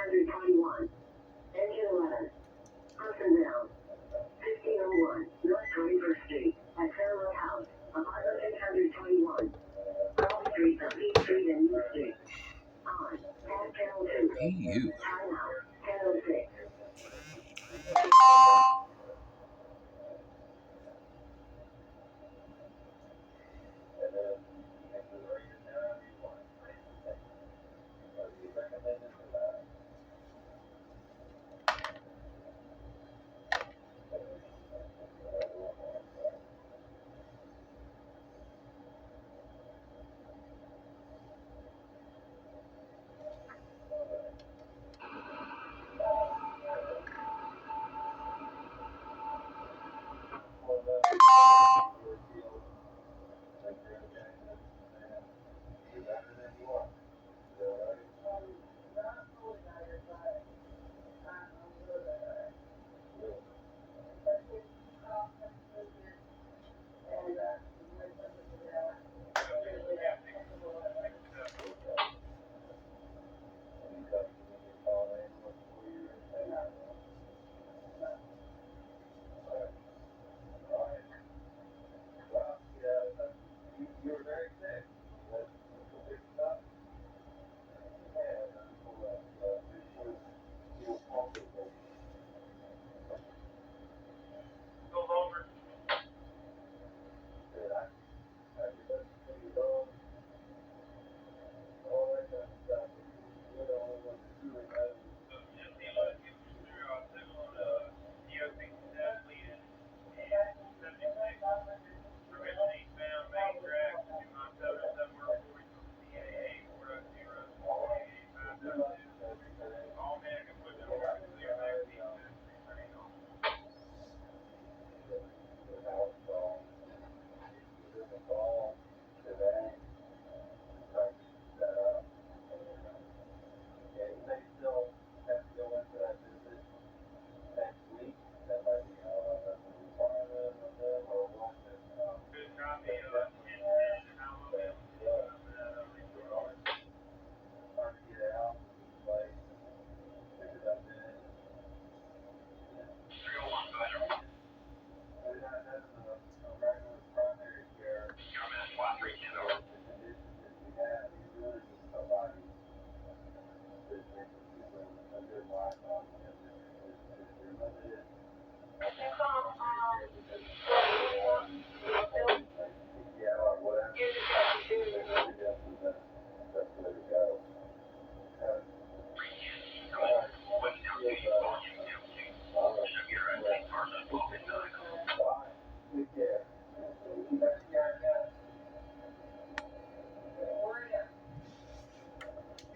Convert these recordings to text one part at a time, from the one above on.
121. Engine 11. Person down. 1501 North 21st Street. At Fairway House. Apartment 621. Grove Street, Southeast Street, and U Street. On. Past Channel 2. Hey, you. Time out. 10:06.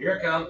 Here it comes.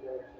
Shit.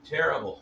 Terrible.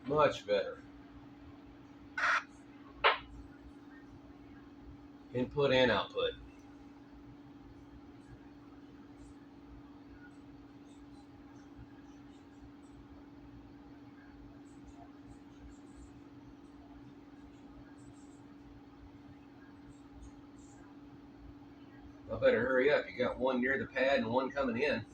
Much better. Input and output. I better hurry up. You got one near the pad and one coming in.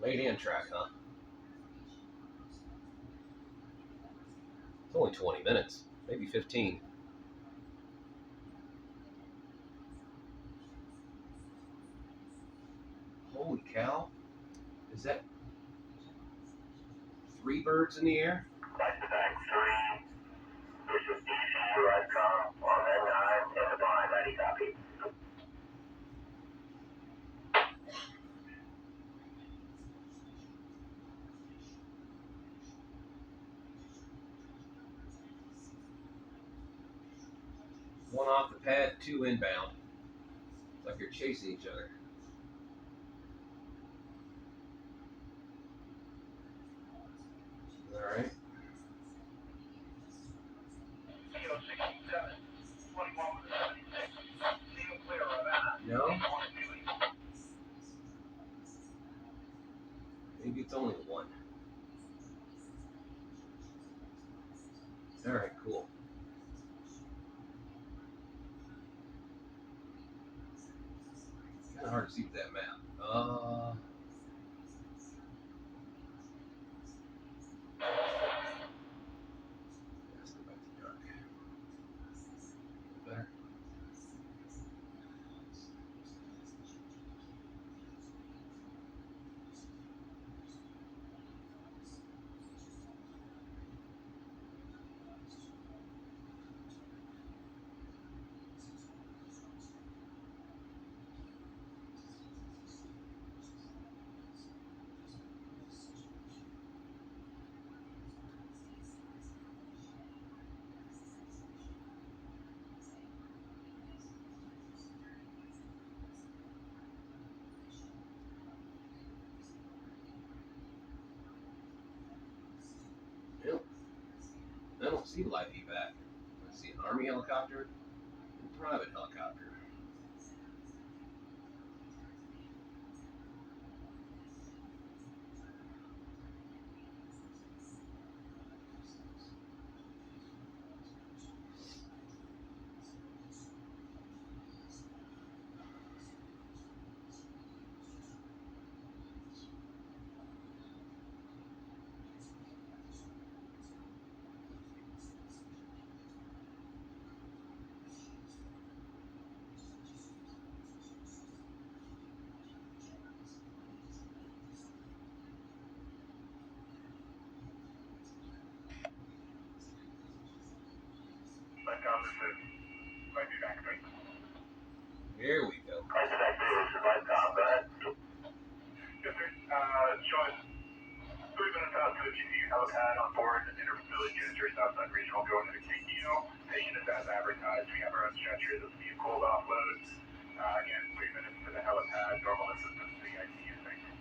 Late in track, huh? It's only 20 minutes, maybe 15. Holy cow. Is that 3 birds in the air? Back to back 3. This is DCU Redcom on N9 and the behind 90 copy. One off the pad, 2 inbound. It's like you're chasing each other. All right. No? Maybe it's only 1. All right, cool. Kind of hard to see with that map. Let's go back to dark. Better. Yep. I don't see live evac. I see an Army helicopter and private helicopter. Here we go. Back to back 2. This is Redcom. Go ahead. Yes, sir. Showing 3 minutes out to the GCU helipad on board and interfacility unitary Southside Regional going into KTO. Hey, units as advertised. We have our own stretchers. This will be a cold offload. Again, 3 minutes to the helipad. Normal assistance to the ICU. Thank you.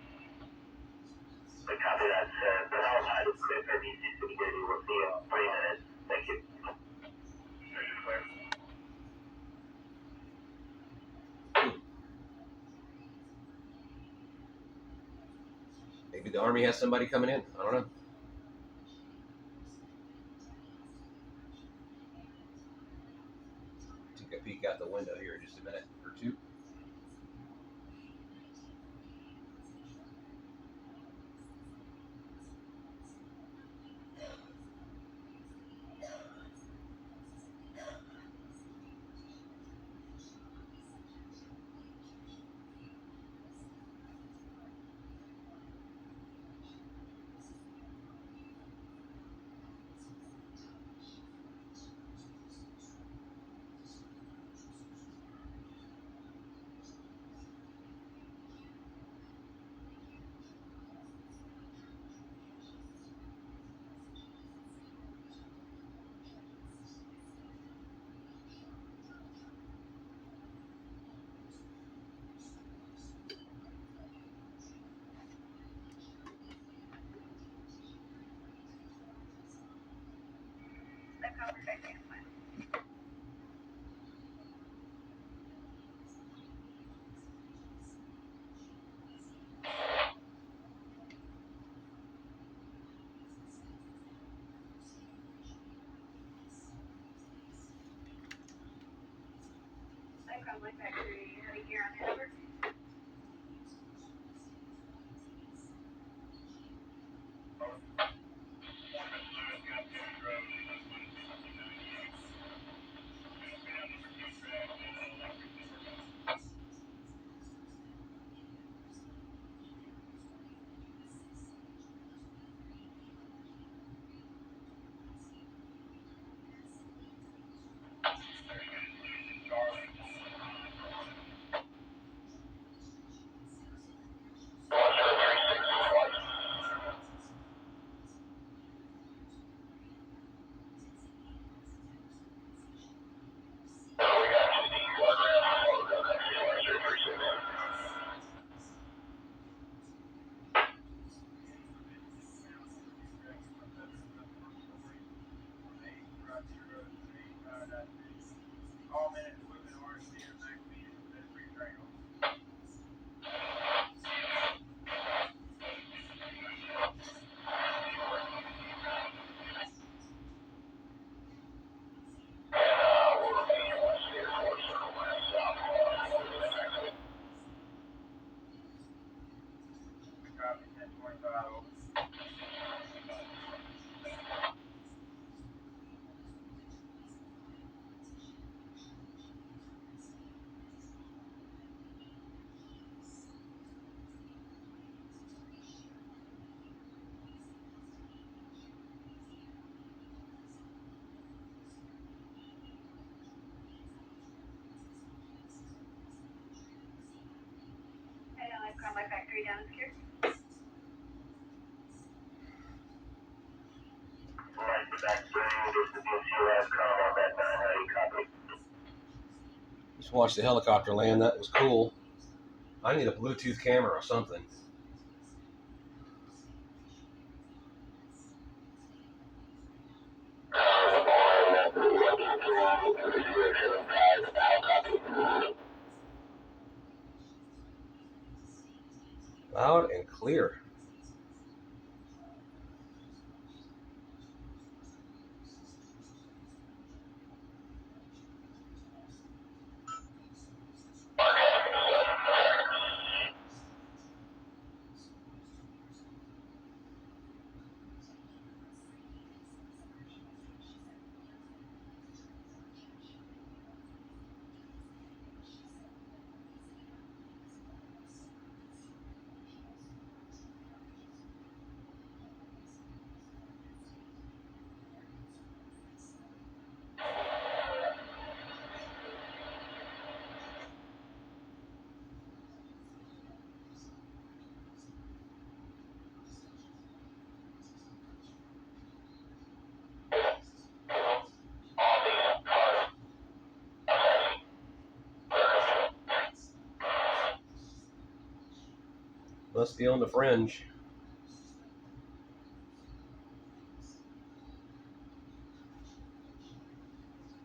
Copy that. The helipad is clear for DC City Duty. We'll see you in 3 minutes. Thank you. Station clear. Maybe the Army has somebody coming in. I don't know. Take a peek out the window here in just a minute or 2. Hey, I've got my factory downstairs. Just watched the helicopter land. That was cool. I need a Bluetooth camera or something. Loud and clear. Must be on the fringe.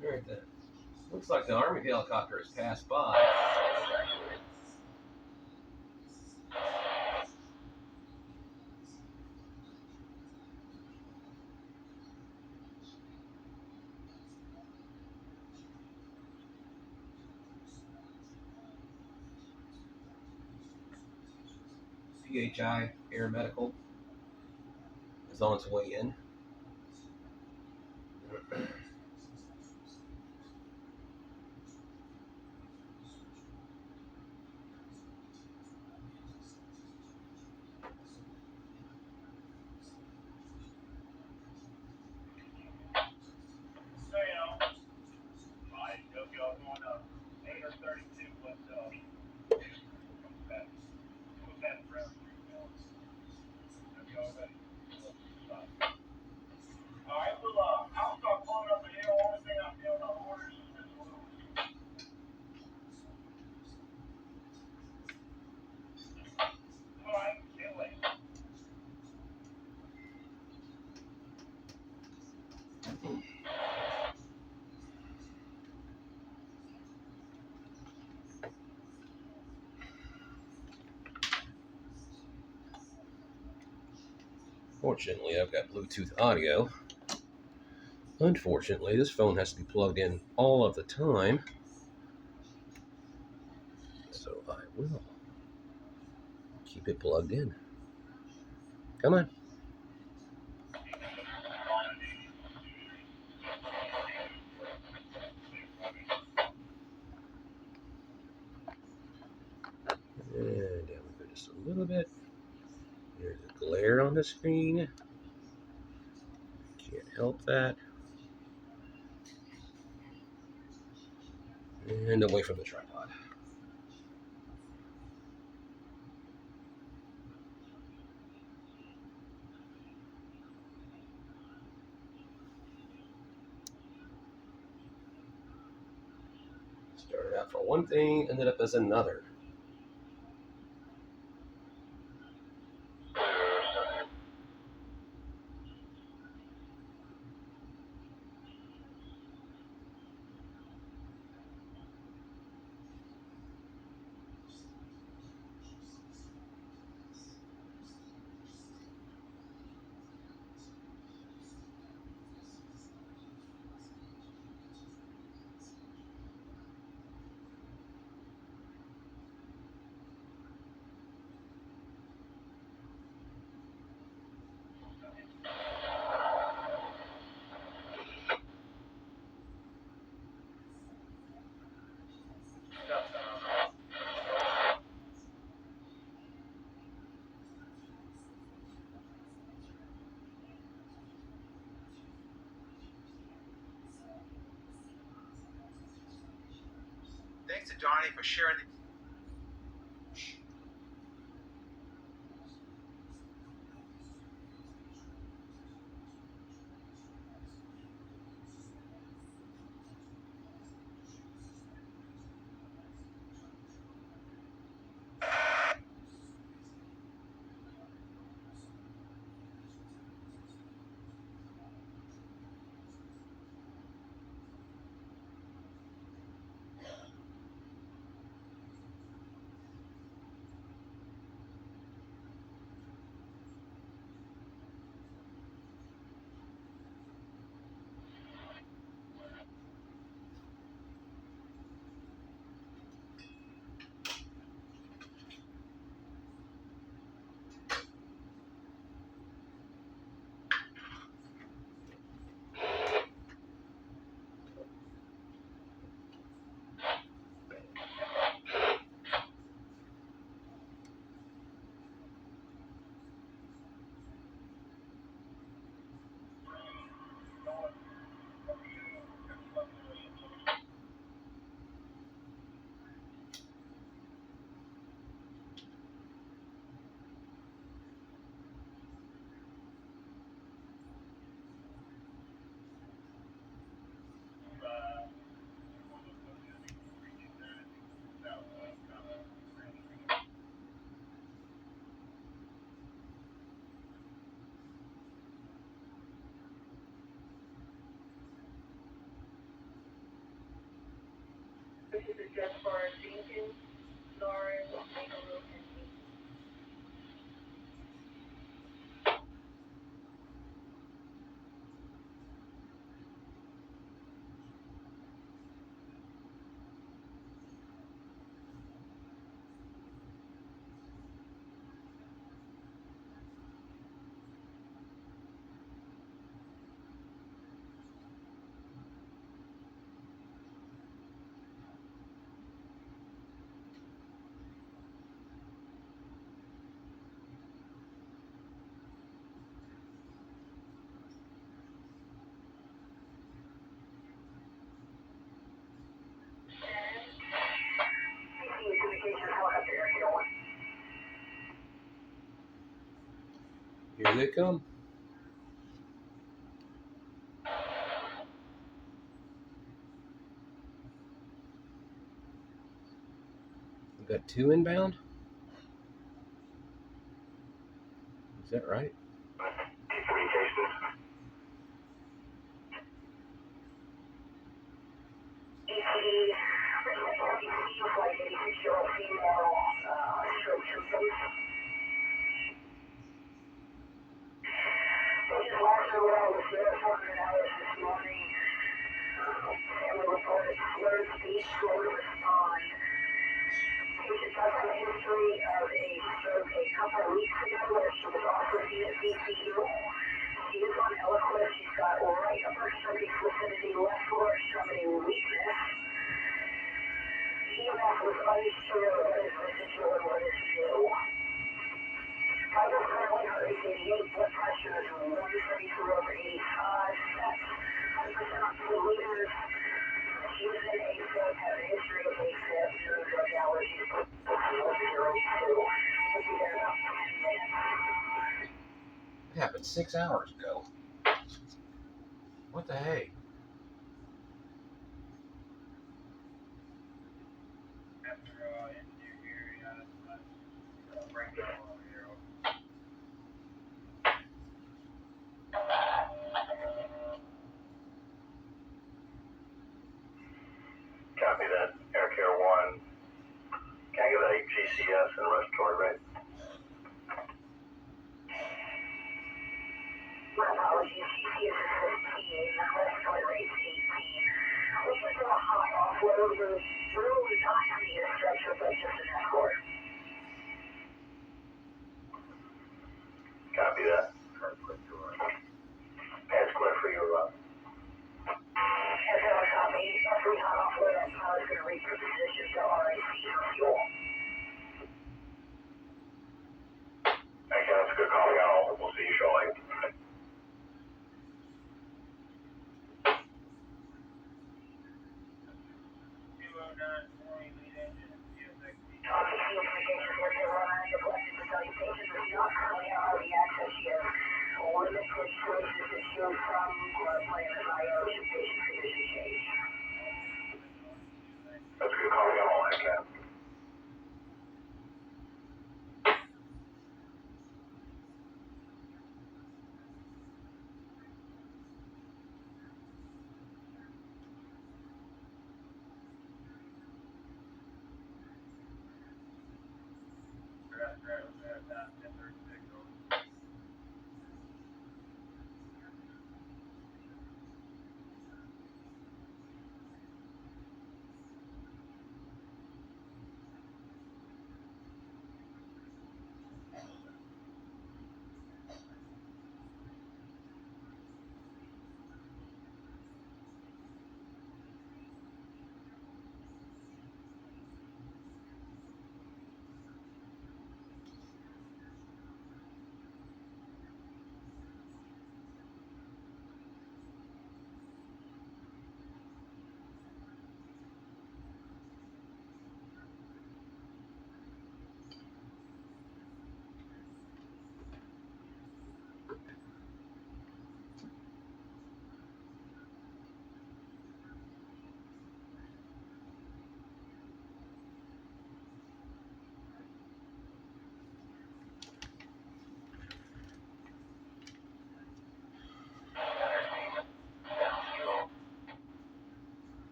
Right there. Looks like the Army helicopter has passed by. PHI Air Medical is on its way in. Fortunately, I've got Bluetooth audio. Unfortunately, this phone has to be plugged in all of the time. So I will keep it plugged in. Come on. And down we go just a little bit. There's a glare on the screen. Can't help that. And away from the tripod. Started out for one thing, ended up as another. thanks to Donnie for sharing the This is just for Jenkins, Lauren, Michael, and me. Here they come. We've got 2 inbound. Is that right? It happened 6 hours ago. What the heck? Copy that. Air Care 1. Calculate GCS and respiratory rate. My apologies, GCS is 15, respiratory rate 18. We just have a hot offload. We're really not having a stretcher, but just an escort. Copy that. Pass clear for your copy. Every hot offload on pilot's going to reach your position to RIC for fuel. Thank you. That's a good call. We got all. We'll see you shortly. That's a good call. We got all that, Cap.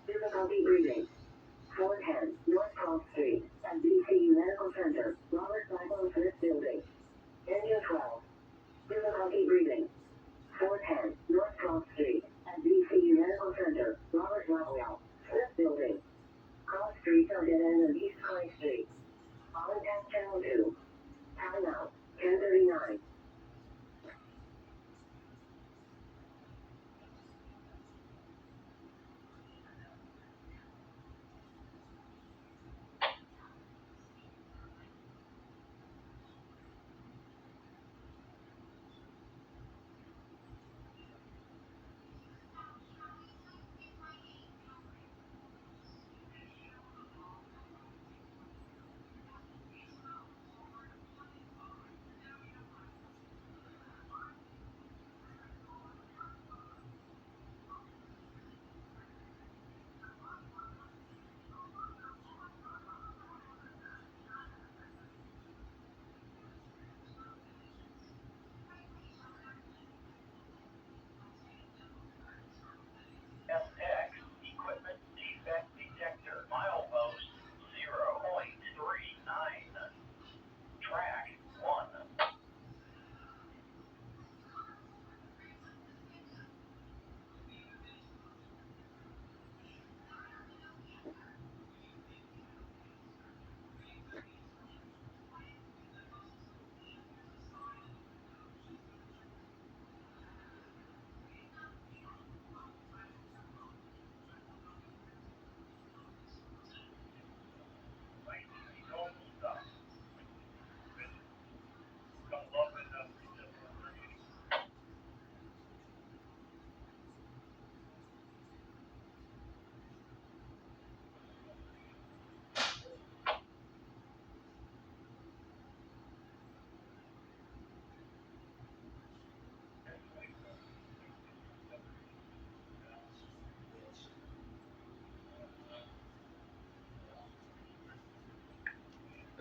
Difficulty breathing. 410 North 12th Street at BCU Medical Center, Robert Bible First Building. Engine 12. Difficulty breathing. 410 North 12th Street at BCU Medical Center, Robert Bible First Building. Cross streets are dead end of East Clay Street. On test channel 2. Time out. 10:39.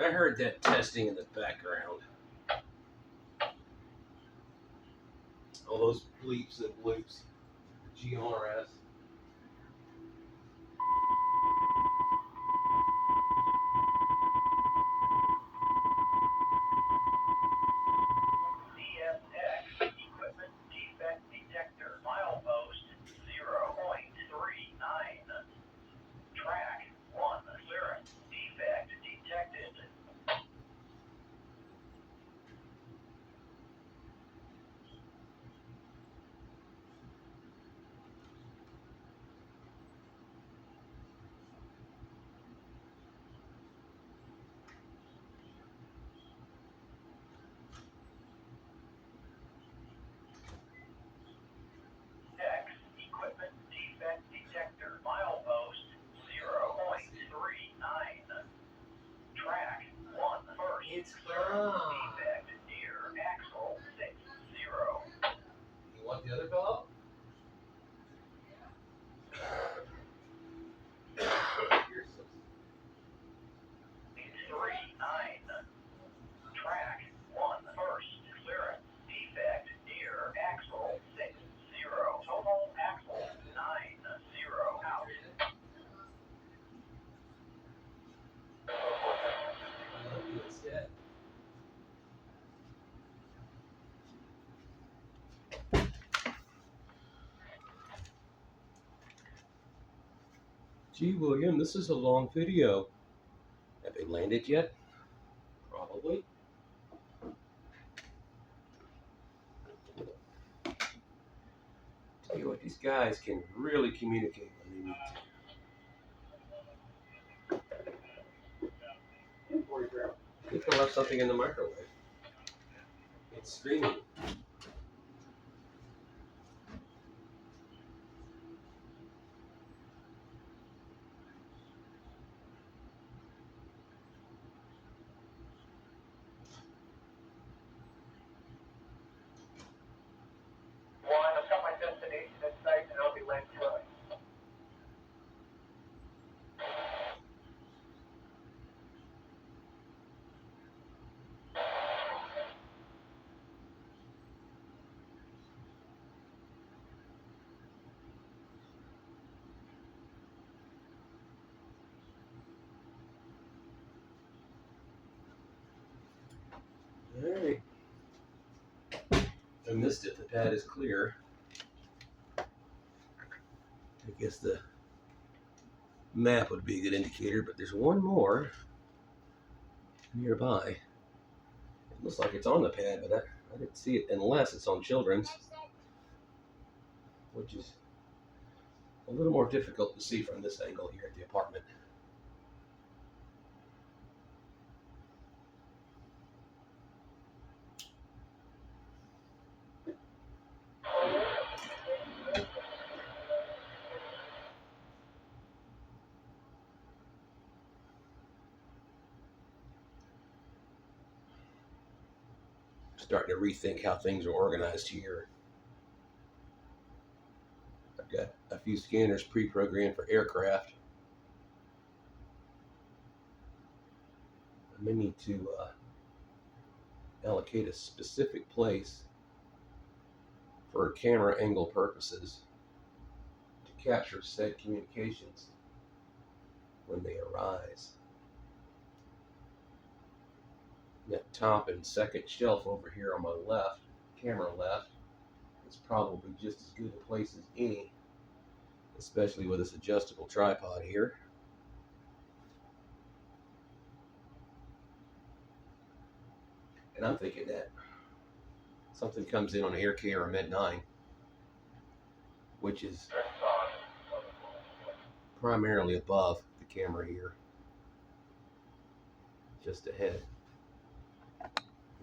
I heard that testing in the background. All those bleeps and bloops. GRS. CSX equipment defect detector. Milepost 0.39. Track 1 clearance. Defect detected. X equipment defect detector. Milepost 0.39. Track 1 first. It's clearance. on. Defect near axle 60. You want the other fellow? You're so 39. Track 1 first. Clearance. Defect near axle 60. Total axle 90. Out. instead. Gee, William, this is a long video. Have they landed yet? Probably. Tell you what, these guys can really communicate when they need to. I think I left something in the microwave. It's streaming. One, I've got my destination in sight and I'll be late to it. Alright. I missed it. The pad is clear. I guess the map would be a good indicator, but there's one more nearby. It looks like it's on the pad, but I didn't see it unless it's on Children's, which is a little more difficult to see from this angle here at the apartment. Starting to rethink how things are organized here. I've got a few scanners pre-programmed for aircraft. I may need to allocate a specific place for camera angle purposes to capture said communications when they arise. That top and second shelf over here on my left, camera left, is probably just as good a place as any, especially with this adjustable tripod here. And I'm thinking that something comes in on an AirK or a Med 9, which is primarily above the camera here, just ahead.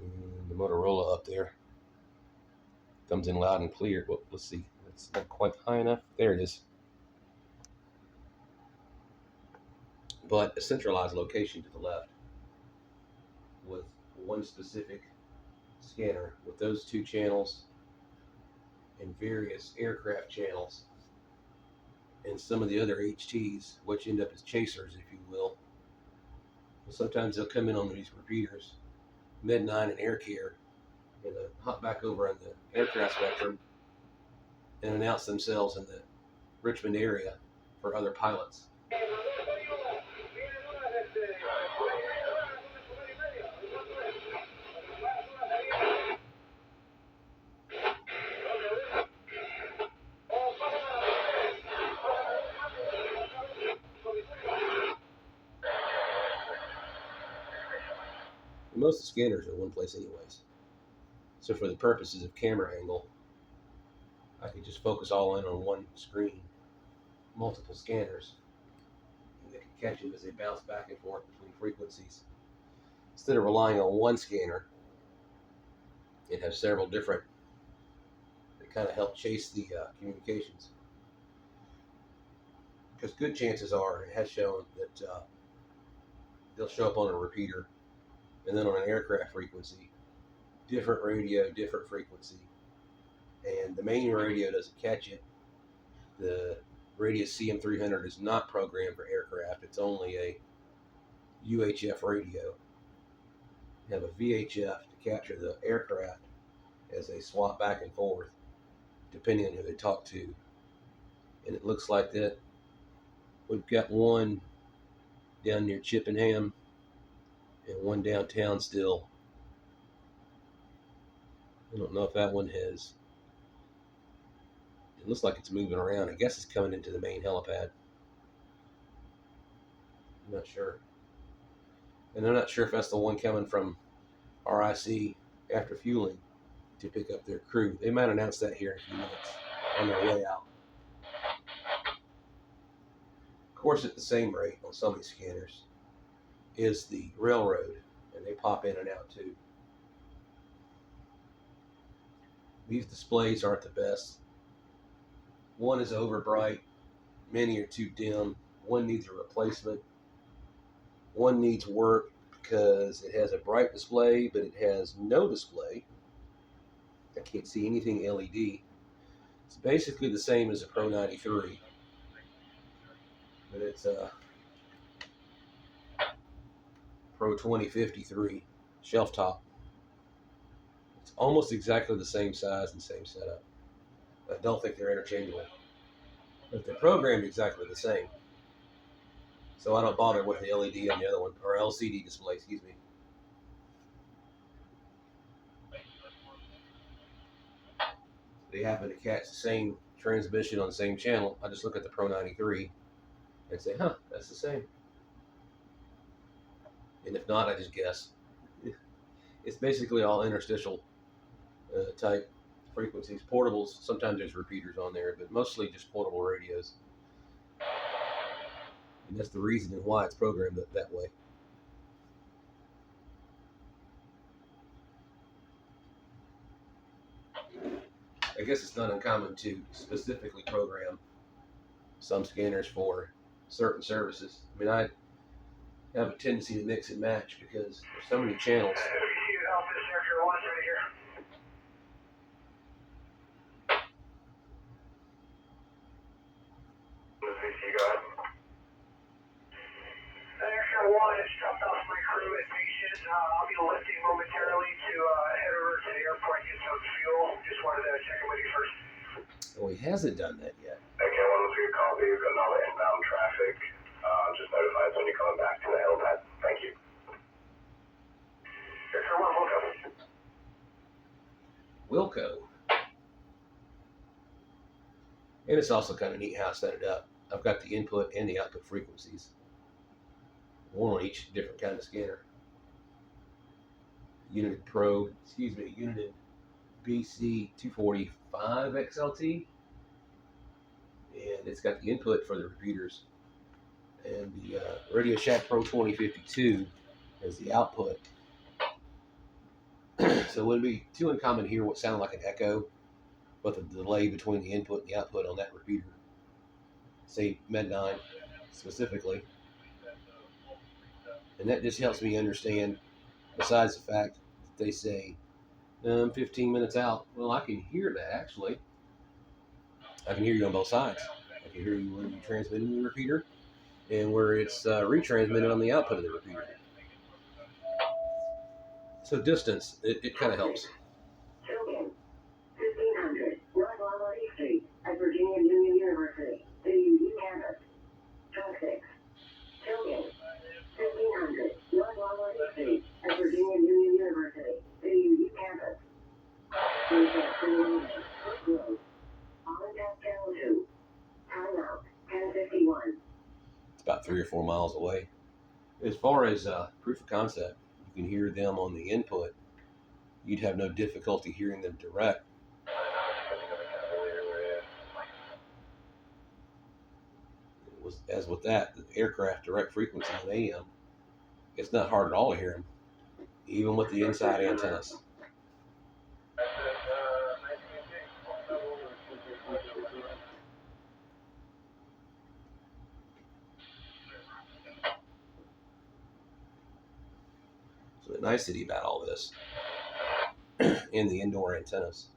And the Motorola up there comes in loud and clear. Well, let's see, it's not quite high enough. There it is. But a centralized location to the left with one specific scanner with those two channels and various aircraft channels and some of the other HTs, which end up as chasers, if you will, Sometimes they'll come in on these repeaters, Med9 and AirCare, and hop back over on the aircraft spectrum and announce themselves in the Richmond area for other pilots. Most of the scanners are in one place anyways. So for the purposes of camera angle, I could just focus all in on one screen, multiple scanners, and they can catch them as they bounce back and forth between frequencies. Instead of relying on one scanner, it has several different that kind of help chase the communications. Because good chances are, it has shown that they'll show up on a repeater and then on an aircraft frequency, different radio, different frequency, and the main radio doesn't catch it. The Radius CM300 is not programmed for aircraft. It's only a UHF radio. You have a VHF to capture the aircraft as they swap back and forth, depending on who they talk to. And it looks like that we've got one down near Chippenham and one downtown still. I don't know if that one has. It looks like it's moving around. I guess it's coming into the main helipad. I'm not sure. And I'm not sure if that's the one coming from RIC after fueling to pick up their crew. They might announce that here in a few minutes on their way out. Of course, at the same rate on some of these scanners is the railroad, and they pop in and out too. These displays aren't the best. One is over bright, many are too dim, one needs a replacement, one needs work because it has a bright display, but it has no display. I can't see anything LED. It's basically the same as a Pro 93, but it's a Pro 2053 shelf top. It's almost exactly the same size and same setup. I don't think they're interchangeable, but they're programmed exactly the same. So I don't bother with the LED on the other one, or LCD display, excuse me. They happen to catch the same transmission on the same channel. I just look at the Pro 93 and say, huh, that's the same. And if not, I just guess. It's basically all interstitial type frequencies, portables. Sometimes there's repeaters on there, but mostly just portable radios. And that's the reason and why it's programmed that way. I guess it's not uncommon to specifically program some scanners for certain services. I mean, I have a tendency to mix and match because there's so many channels. I'll be lifting momentarily to head over to the airport and get some fuel. Just wanted to check in with you first. Oh, he hasn't done that yet. Okay, one of you copy. You've got another inbound traffic. Just notify us when you're coming back to the helipad. Thank you. Victor 1, Wilco. And it's also kind of neat how I set it up. I've got the input and the output frequencies, one on each different kind of scanner. Unit BC245 XLT, and it's got the input for the repeaters, and the Radio Shack Pro 2052 as the output. So it wouldn't be too uncommon to hear what sounded like an echo, but the delay between the input and the output on that repeater, say Med9 specifically. And that just helps me understand, besides the fact that they say 15 minutes out. Well, I can hear that actually. I can hear you on both sides. I can hear you when you're transmitting the repeater and where it's retransmitted on the output of the repeater. So distance, it kind of helps. Token, 1500 North Lombardy Street at Virginia Union University, the UU campus. Track 6. Token, 1500 North Lombardy Street at Virginia Union University, the UU campus. Road. On tap channel 2. Timeout, 10:51. It's about 3 or 4 miles away. As far as proof of concept, you can hear them on the input. You'd have no difficulty hearing them direct. As with that, the aircraft direct frequency on AM, it's not hard at all to hear them, even with the inside antennas. So the nicety about all this and the indoor antennas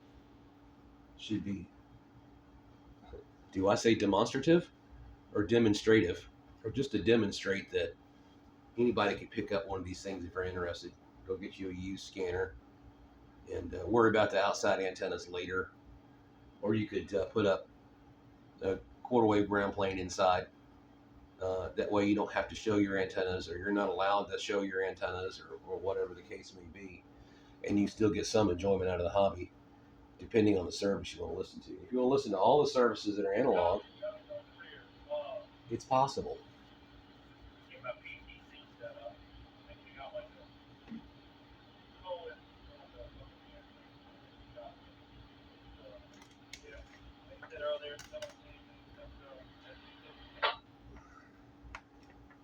should be, do I say demonstrative or demonstrative, or just to demonstrate that anybody can pick up one of these things if they're interested. Go get you a used scanner and worry about the outside antennas later. Or you could put up a quarter wave ground plane inside. That way you don't have to show your antennas, or you're not allowed to show your antennas, or whatever the case may be. And you still get some enjoyment out of the hobby, depending on the service you want to listen to. If you want to listen to all the services that are analog, it's possible.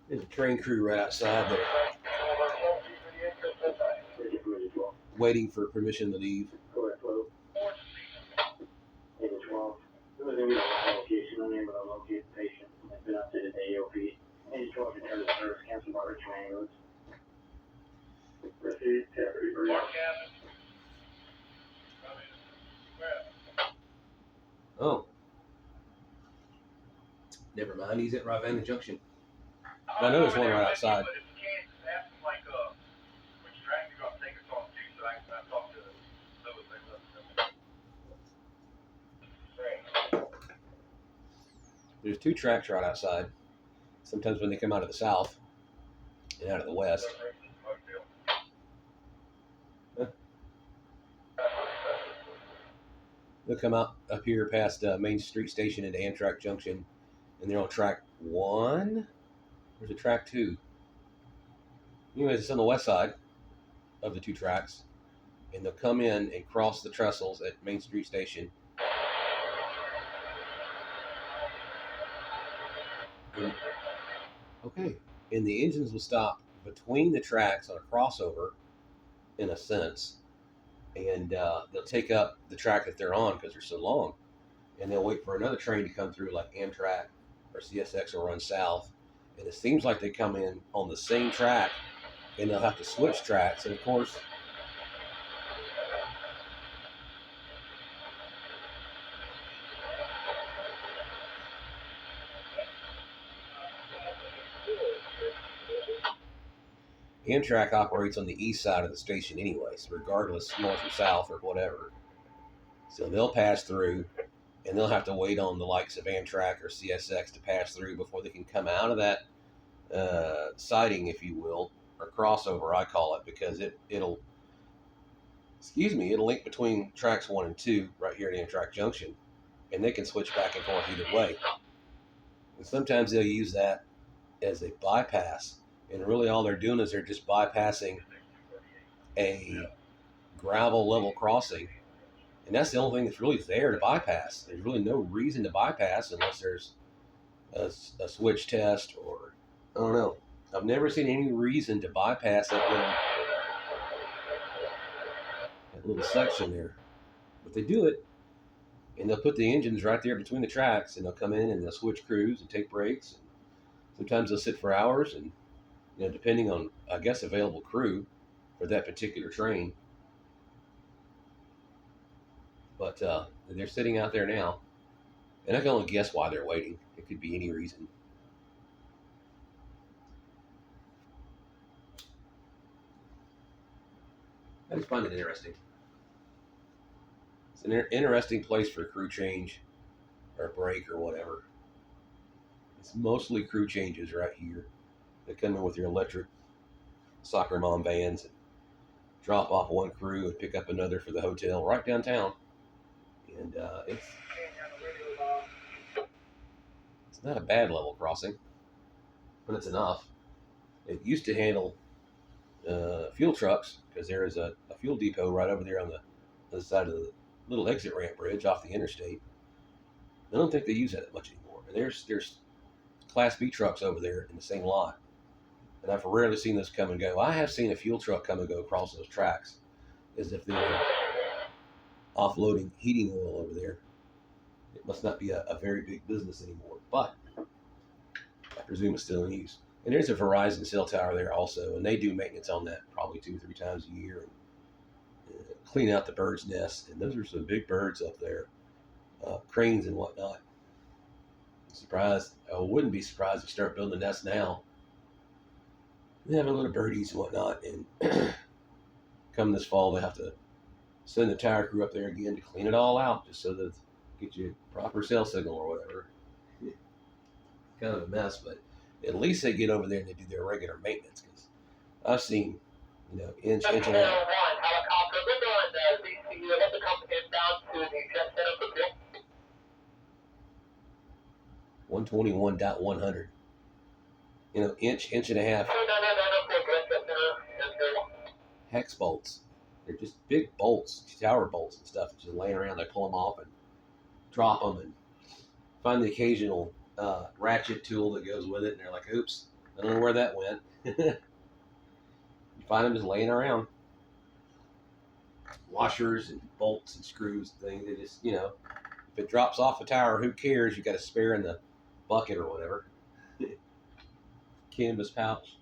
There's a train crew right outside there, waiting for permission to leave. Oh, never mind. He's at Ravenna Junction. I know there's one right outside. There's 2 tracks right outside. Sometimes when they come out of the south and out of the west. They'll come out up here past Main Street Station into Amtrak Junction, and they're on track 1. There's a track 2. Anyways, it's on the west side of the 2 tracks, and they'll come in and cross the trestles at Main Street Station. And the engines will stop between the tracks on a crossover, in a sense, and they'll take up the track that they're on because they're so long, and they'll wait for another train to come through, like Amtrak or CSX, will run south, and it seems like they come in on the same track, and they'll have to switch tracks, and of course, Amtrak operates on the east side of the station anyways, regardless north or south or whatever. So they'll pass through, and they'll have to wait on the likes of Amtrak or CSX to pass through before they can come out of that siding, if you will, or crossover, I call it, because it'll link between tracks 1 and 2 right here at Amtrak Junction, and they can switch back and forth either way. And sometimes they'll use that as a bypass, and really all they're doing is they're just bypassing a gravel level crossing, and that's the only thing that's really there to bypass. There's really no reason to bypass unless there's a switch test, or I don't know. I've never seen any reason to bypass that little section there, but they do it, and they'll put the engines right there between the tracks, and they'll come in and they'll switch crews and take breaks. And sometimes they'll sit for hours, and depending on, I guess, available crew for that particular train. But they're sitting out there now, and I can only guess why they're waiting. It could be any reason. I just find it interesting. It's an interesting place for a crew change or a break or whatever. It's mostly crew changes right here. They come in with your electric soccer mom vans and drop off one crew and pick up another for the hotel right downtown. And it's not a bad level crossing, but it's enough. It used to handle fuel trucks because there is a fuel depot right over there on the other side of the little exit ramp bridge off the interstate. I don't think they use that much anymore. And there's Class B trucks over there in the same lot, and I've rarely seen those come and go. I have seen a fuel truck come and go across those tracks as if they were offloading heating oil over there. It must not be a very big business anymore, but I presume it's still in use. And there's a Verizon cell tower there also, and they do maintenance on that probably 2 or 3 times a year and clean out the birds' nests. And those are some big birds up there, cranes and whatnot. Surprised. I wouldn't be surprised if you start building a nest now. They have a little birdies and whatnot, and come this fall they have to send the tower crew up there again to clean it all out, just so that get you a proper cell signal or whatever. Kind of a mess, but at least they get over there and they do their regular maintenance. Because I've seen, inch and a half. Helicopter, we're on VCU. Let the company down to the jet center for 121.100. Inch and a half hex bolts. They're just big bolts, tower bolts and stuff, just laying around. They pull them off and drop them and find the occasional ratchet tool that goes with it, and they're like, oops, I don't know where that went. You find them just laying around. Washers and bolts and screws and things. They just, if it drops off the tower, who cares? You got a spare in the bucket or whatever. Canvas pouch.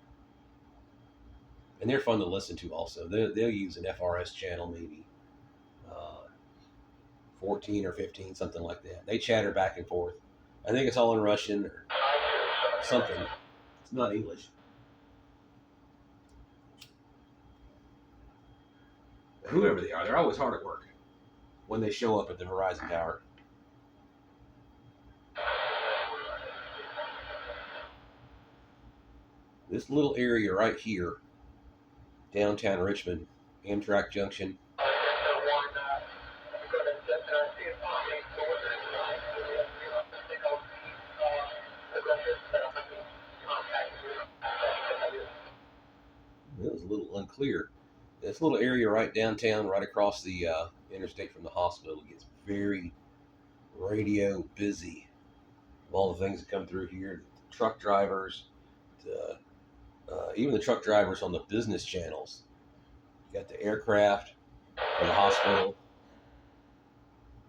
And they're fun to listen to also. They'll use an FRS channel, maybe 14 or 15, something like that. They chatter back and forth. I think it's all in Russian or something. It's not English. But whoever they are, they're always hard at work when they show up at the Verizon Tower. This little area right here, downtown Richmond, Amtrak Junction. It was a little unclear. This little area right downtown, right across the interstate from the hospital, gets very radio busy. All the things that come through here, the truck drivers, even the truck drivers on the business channels. You got the aircraft for the hospital.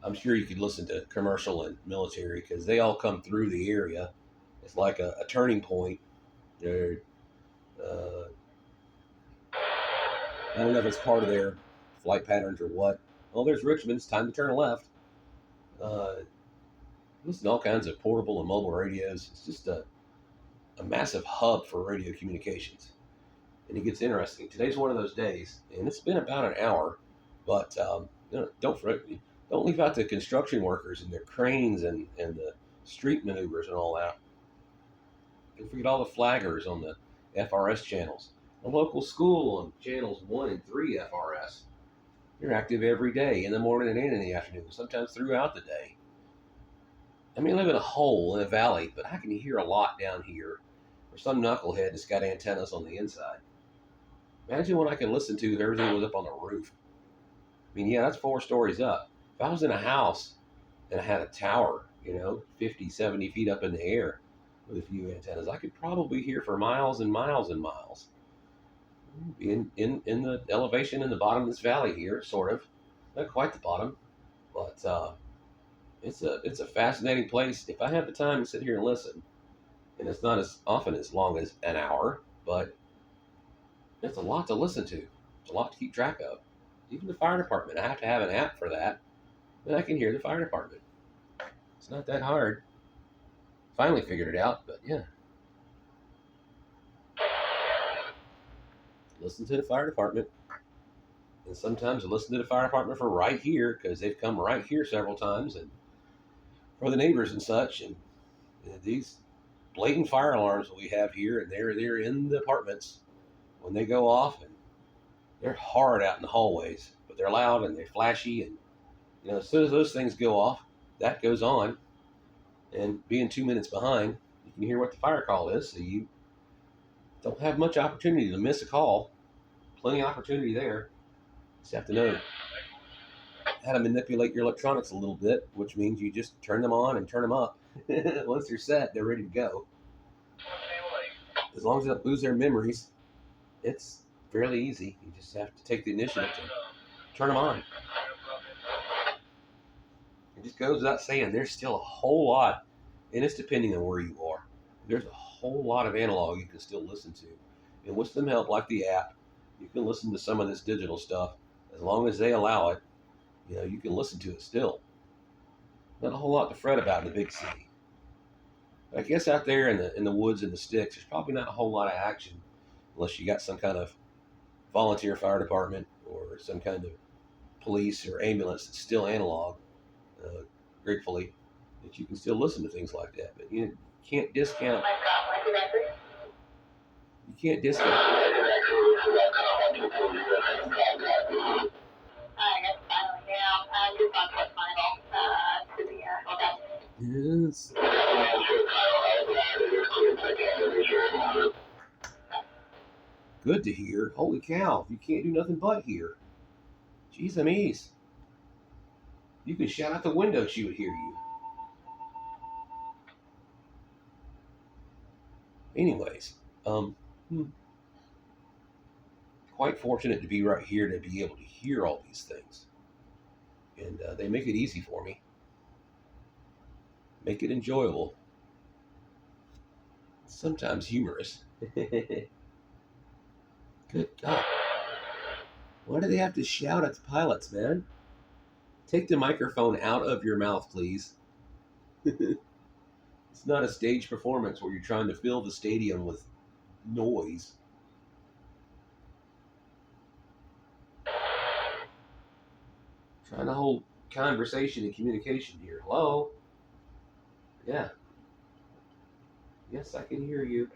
I'm sure you could listen to commercial and military because they all come through the area. It's like a turning point. They're, I don't know if it's part of their flight patterns or what. Oh, there's Richmond. It's time to turn left. Listen to all kinds of portable and mobile radios. It's just a massive hub for radio communications. And it gets interesting. Today's one of those days, and it's been about an hour, but don't leave out the construction workers and their cranes and the street maneuvers and all that. Don't forget all the flaggers on the FRS channels. The local school on channels 1 and 3 FRS. They're active every day, in the morning and in the afternoon, sometimes throughout the day. I mean, I live in a hole in a valley, but I can hear a lot down here. Or some knucklehead that's got antennas on the inside. Imagine what I could listen to if everything was up on the roof. I mean, yeah, that's 4 stories up. If I was in a house and I had a tower, 50, 70 feet up in the air with a few antennas, I could probably hear for miles and miles and miles. In the elevation in the bottom of this valley here, sort of. Not quite the bottom, but it's a fascinating place. If I have the time to sit here and listen, and it's not as often as long as an hour, but it's a lot to listen to. It's a lot to keep track of. Even the fire department, I have to have an app for that, and I can hear the fire department. It's not that hard. Finally figured it out, but yeah. Listen to the fire department. And sometimes I listen to the fire department for right here because they've come right here several times, and for the neighbors and such. And these blatant fire alarms that we have here, and they're in the apartments when they go off, and they're hard out in the hallways, but they're loud and they're flashy. And as soon as those things go off, that goes on. And being 2 minutes behind, you can hear what the fire call is, so you don't have much opportunity to miss a call. Plenty of opportunity there. Just have to know how to manipulate your electronics a little bit, which means you just turn them on and turn them up. Once they're set, they're ready to go. As long as they don't lose their memories, it's fairly easy. You just have to take the initiative to turn them on. It just goes without saying, there's still a whole lot, and it's depending on where you are. There's a whole lot of analog you can still listen to. And with some help, like the app, you can listen to some of this digital stuff. As long as they allow it, you can listen to it still. Not a whole lot to fret about in the big city. But I guess out there in the woods and the sticks, there's probably not a whole lot of action unless you got some kind of volunteer fire department or some kind of police or ambulance that's still analog. Gratefully, that you can still listen to things like that. But you can't discount. You can't discount. Yes. Good to hear. Holy cow! You can't do nothing but hear. Jeez, Louise. You can shout out the window, she would hear you. Anyways, quite fortunate to be right here to be able to hear all these things. And they make it easy for me. Make it enjoyable. Sometimes humorous. Good God. Why do they have to shout at the pilots, man? Take the microphone out of your mouth, please. It's not a stage performance where you're trying to fill the stadium with noise. Trying to hold conversation and communication here. Hello? Yeah. Yes, I can hear you.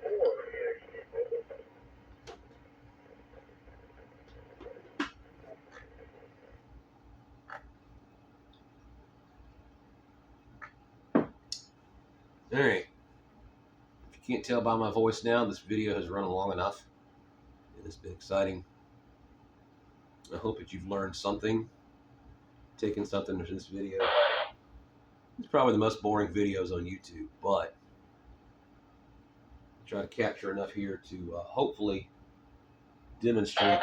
All right. If you can't tell by my voice now, this video has run long enough. It has been exciting. I hope that you've learned something, taken something from this video. It's probably the most boring videos on YouTube, but I try to capture enough here to hopefully demonstrate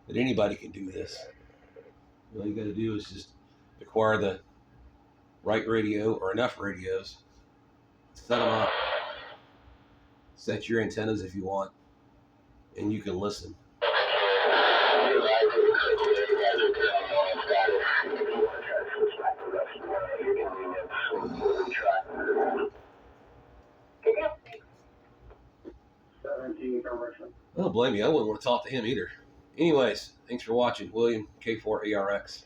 that anybody can do this. All you got to do is just acquire the right radio or enough radios, set them up, set your antennas if you want, and you can listen. I don't blame you. I wouldn't want to talk to him either. Anyways, thanks for watching. William, K4ARX.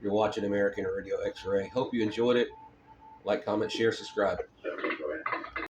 You're watching American Radio X-Ray. Hope you enjoyed it. Like, comment, share, subscribe.